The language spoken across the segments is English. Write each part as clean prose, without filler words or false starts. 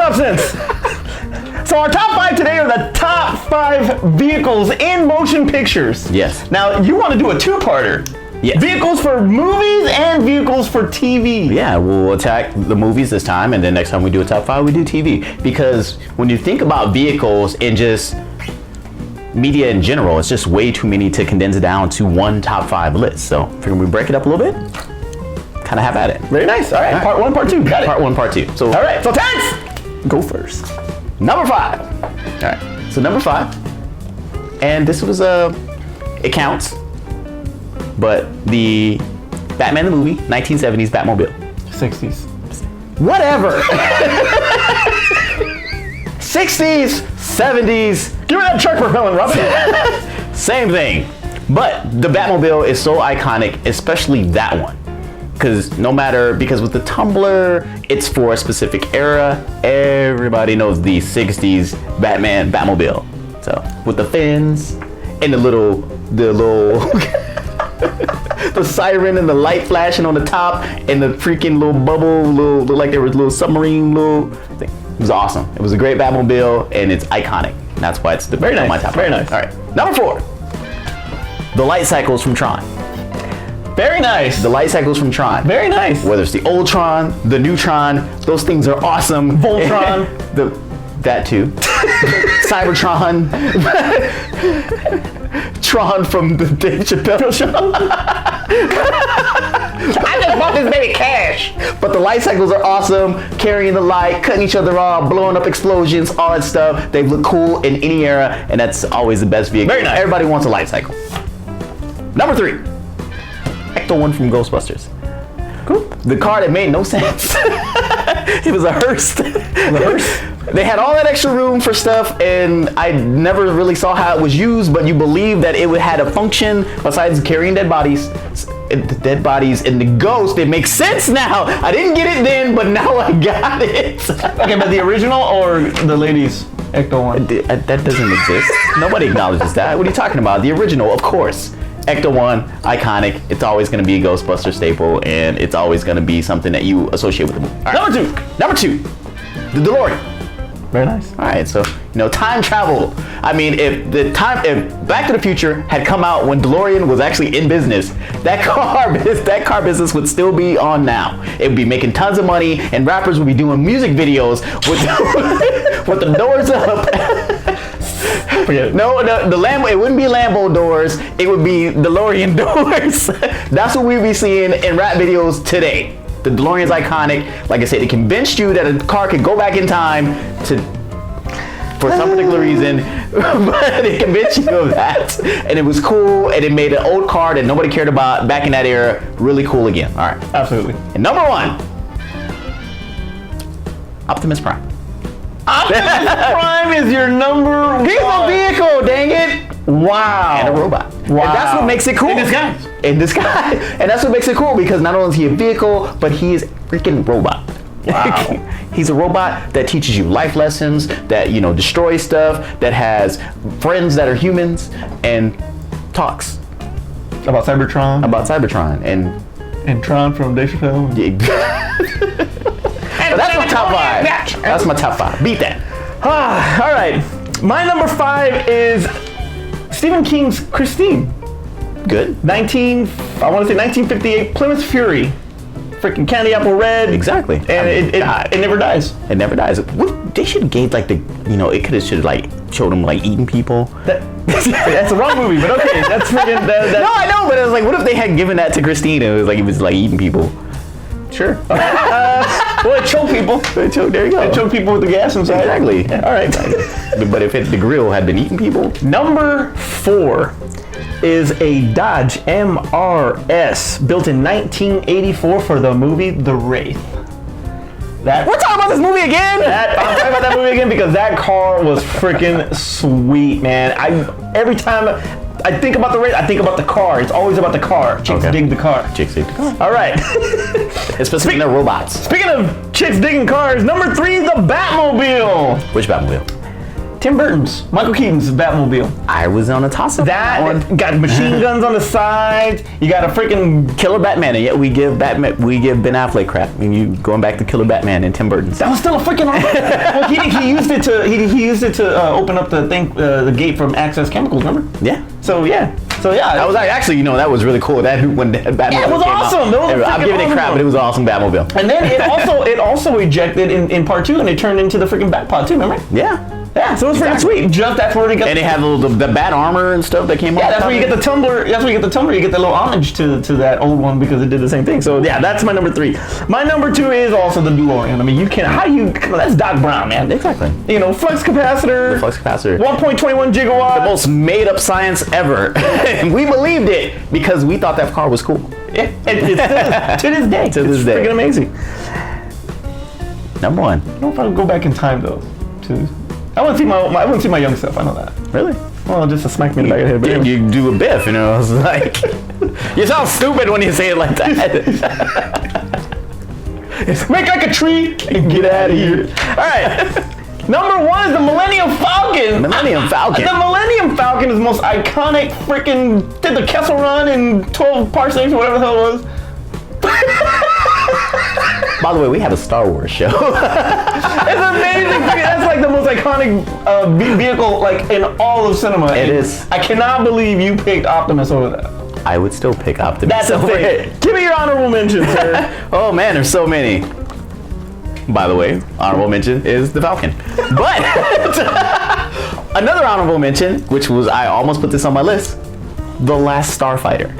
substance. So our top 5 today are the top 5 vehicles in motion pictures. Yes. Now, you want to do a two-parter. Yes. Vehicles for movies and vehicles for TV. Yeah, we'll attack the movies this time, and then next time we do a top 5, we do TV. Because when you think about vehicles and just media in general, it's just way too many to condense it down to one top 5 list. So, figure we break it up a little bit, kind of have at it. Very nice. All right. Part 1, part 2. Got it. Part 1, part 2. So, all right. So, Terrence, go first. Number 5. All right. So number 5, and this was it counts, but the Batman the movie, 1970s Batmobile. 60s. Whatever. 60s, 70s. Give me that truck propellant, Robin. Same thing. But the Batmobile is so iconic, especially that one. Because with the Tumbler, it's for a specific era. Everybody knows the 60s Batmobile. So with the fins and the little the siren and the light flashing on the top and the freaking little bubble, looked like there was a little submarine little thing. It was awesome. It was a great Batmobile and it's iconic. That's why it's very nice. My top. Very nice. All right. Number 4, the light cycles from Tron. Very nice. The light cycles from Tron. Very nice. Whether it's the old Tron, the new Tron, those things are awesome. Voltron. That too. Cybertron. Tron from the Dave Chappelle show. I just bought this baby cash. But the light cycles are awesome. Carrying the light, cutting each other off, blowing up explosions, all that stuff. They look cool in any era, and that's always the best vehicle. Very nice. Everybody wants a light cycle. Number 3. Ecto-1 from Ghostbusters. Cool. The car that made no sense. It was a hearse. The hearse. They had all that extra room for stuff, and I never really saw how it was used, but you believe that it had a function besides carrying dead bodies. And the ghost, it makes sense now. I didn't get it then, but now I got it. Okay, but the original or the ladies Ecto-1? That doesn't exist. Nobody acknowledges that. What are you talking about? The original, of course. Ecto-1, iconic. It's always going to be a Ghostbuster staple, and it's always going to be something that you associate with the movie. Right. Number two, the DeLorean. Very nice. All right, so time travel. I mean, if Back to the Future had come out when DeLorean was actually in business, that car business would still be on now. It would be making tons of money, and rappers would be doing music videos with with the doors up. No, the Lambo. It wouldn't be Lambo doors. It would be DeLorean doors. That's what we'd be seeing in rap videos today. The DeLorean's iconic. Like I said, it convinced you that a car could go back in time for some particular reason, but it convinced you of that. And it was cool, and it made an old car that nobody cared about back in that era really cool again. All right. Absolutely. And number 1, Optimus Prime. Optimus Prime is your number 1. He's a vehicle, dang it. Wow. And a robot. Wow. And that's what makes it cool. In disguise. In disguise. And that's what makes it cool, because not only is he a vehicle, but he is a freaking robot. Wow. He's a robot that teaches you life lessons, that, destroys stuff, that has friends that are humans, and talks. About Cybertron. And Tron from Dave Chappelle. But that's my top 5. That's my top 5. Beat that. All right. My number 5 is Stephen King's Christine. Good. 1958 Plymouth Fury. Freaking candy apple red. Exactly. And it never dies. It never dies. They should have gave it could have showed him eating people. That's a wrong movie, but okay. That's freaking. No, I know, but it was like, what if they had given that to Christine? It was eating people. Sure. Well, it choked people. There you go. It choked people with the gas inside. Exactly. Yeah, all right. But if the grill had been eating people. Number 4 is a Dodge MRS built in 1984 for the movie The Wraith. We're talking about this movie again? I'm talking about that movie again because that car was freaking sweet, man. Every time I think about The Wraith, I think about the car. It's always about the car. Chicks dig the car. Chicks dig the car. All right. Especially they're robots. Speaking of chicks digging cars, number 3, the Batmobile. Which Batmobile? Tim Burton's, Michael Keaton's Batmobile. I was on a toss-up. That one got machine guns on the sides. You got a freaking Killer Batman, and yet we give Ben Affleck crap. I mean, you going back to Killer Batman and Tim Burton's. That was still a freaking awesome. Well, he used it to open up the gate from Access Chemicals. Remember? Yeah. So yeah. That was actually, that was really cool. That when Batman it was awesome. I'm giving it crap, but it was an awesome Batmobile. And then it also ejected in part 2, and it turned into the freaking Batpod too. Remember? Yeah, so it was freaking sweet. Just that's where it got. And it had the bat armor and stuff that came off. Yeah, that's where you get the tumbler. That's where you get the tumbler. You get the little homage to that old one because it did the same thing. So yeah, that's my number 3. My number 2 is also the DeLorean. I mean, that's Doc Brown, man. Exactly. Flux capacitor. The flux capacitor. 1.21 gigawatt. The most made up science ever. And we believed it because we thought that car was cool. Yeah, it's to this day. To this day. Freaking amazing. Number 1. I don't know if I would go back in time though. I want to see my young self. I know that. Really? Well, just to smack me in the back of the head. But you do a biff, It's like you sound stupid when you say it like that. Make like a tree and get out of here. All right. Number 1 is the Millennium Falcon. Millennium Falcon. The Millennium Falcon is the most iconic freaking. Did the Kessel Run in 12 parsecs or whatever the hell it was. By the way, we have a Star Wars show. It's amazing. That's like the most iconic vehicle like in all of cinema. It is. I cannot believe you picked Optimus over that. I would still pick Optimus. That's a thing. Give me your honorable mention, sir. Oh man, there's so many. By the way, honorable mention is the Falcon. But another honorable mention, which was I almost put this on my list, The Last Starfighter.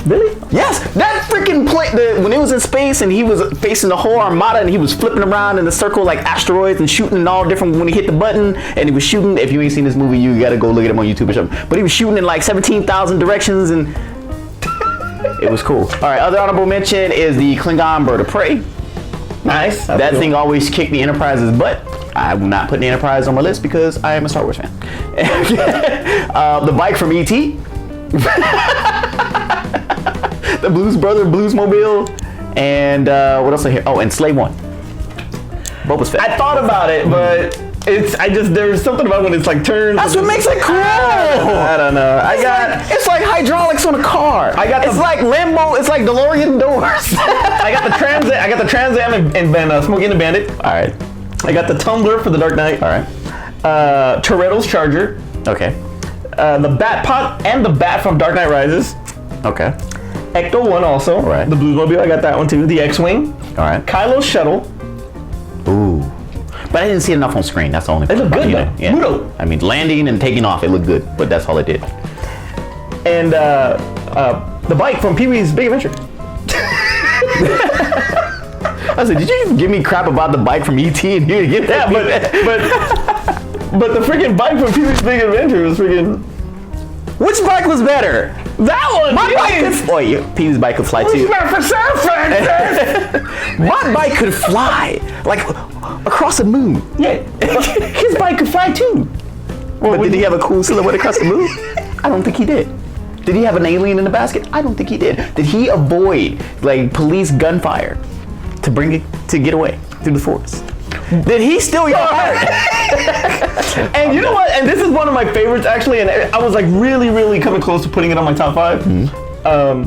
Really? Yes, that freaking plane. When it was in space and he was facing the whole armada and he was flipping around in the circle like asteroids and shooting in all different. When he hit the button and he was shooting. If you ain't seen this movie, you gotta go look at him on YouTube or something. But he was shooting in like 17,000 directions and it was cool. All right, other honorable mention is the Klingon Bird of Prey. Nice. That thing always kicked the Enterprise's butt. I'm not putting the Enterprise on my list because I am a Star Wars fan. The bike from E.T. The Bluesmobile, and what else I hear? Oh, and Slave 1. Boba's Fett. I thought about it, but there's something about when it's like turns. That's what makes it cool. I don't know. It's like hydraulics on a car. It's like Lambo. It's like DeLorean doors. I got the Trans Am and Smokey and the Bandit. All right. I got the Tumbler for the Dark Knight. All right. Toretto's Charger. Okay. The Batpot and the Bat from Dark Knight Rises. Okay. Ecto 1 also. All right. The Bluesmobile, I got that one too. The X-Wing. All right. Kylo's Shuttle. Ooh. But I didn't see enough on screen. That's the only It looked good though. Yeah. Mudo. I mean, landing and taking off, it looked good, but that's all it did. And the bike from Pee-wee's Big Adventure. I said, did you give me crap about the bike from E.T. and you didn't get that? But the freaking bike from Pee-wee's Big Adventure was freaking. Which bike was better? That one. My bike could. Oh, Pee-wee's bike could fly too. My bike could fly like across the moon. Yeah, his bike could fly too. But did he have a cool silhouette across the moon? I don't think he did. Did he have an alien in the basket? I don't think he did. Did he avoid like police gunfire to get away through the forest? Did he steal your heart? And you know what? And this is one of my favorites actually. And I was like really, really coming close to putting it on my top 5. Mm-hmm.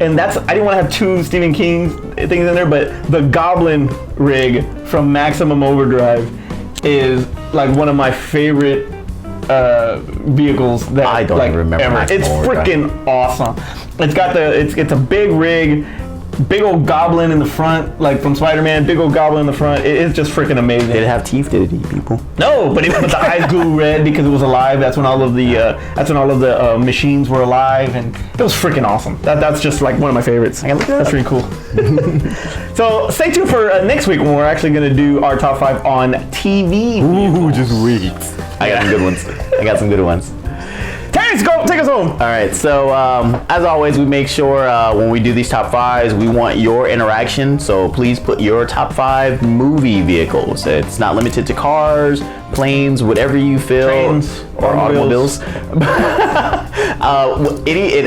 And I didn't want to have 2 Stephen King things in there, but the Goblin rig from Maximum Overdrive is like one of my favorite vehicles that I don't remember ever. It's freaking awesome. It's a big rig. Big old goblin in the front, like from Spider-Man. Big old goblin in the front. It's just freaking amazing. Did it have teeth? Did it eat people? No, but the eyes grew red because it was alive. That's when all of the machines were alive, and it was freaking awesome. That's just like one of my favorites. That's really cool. So stay tuned for next week when we're actually going to do our top 5 on TV. Ooh, just wait. I got some good ones. Terrence, go take us home. All right, so as always, we make sure when we do these top 5s, we want your interaction. So please put your top 5 movie vehicles. It's not limited to cars, planes, whatever you feel, Trains, or automobiles. The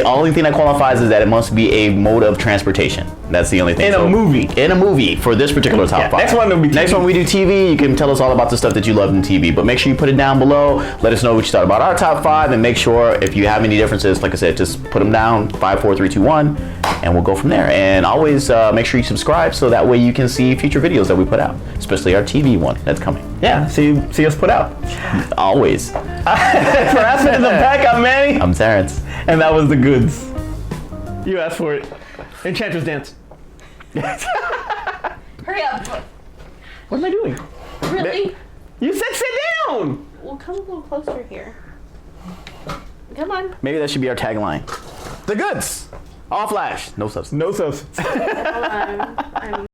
only thing that qualifies is that it must be a mode of transportation. That's the only thing. In a movie. In a movie for this particular top 5. Next one will be TV. Next one we do TV. You can tell us all about the stuff that you loved in TV, but make sure you put it down below. Let us know what you thought about our top 5, and make sure if you have any differences, like I said, just put them down. 5, 4, 3, 2, 1, and we'll go from there. And always make sure you subscribe so that way you can see future videos that we put out, especially our TV one that's coming. Yeah, see us put out. Always. For Aspen in the back, I'm Manny. I'm Terrence. And that was The Goods. You asked for it. Enchantress dance. Hurry up. What am I doing? Really? You said sit down. Well, come a little closer here. Come on. Maybe that should be our tagline. The Goods. All flash, no substance. No substance. Hold on. I'm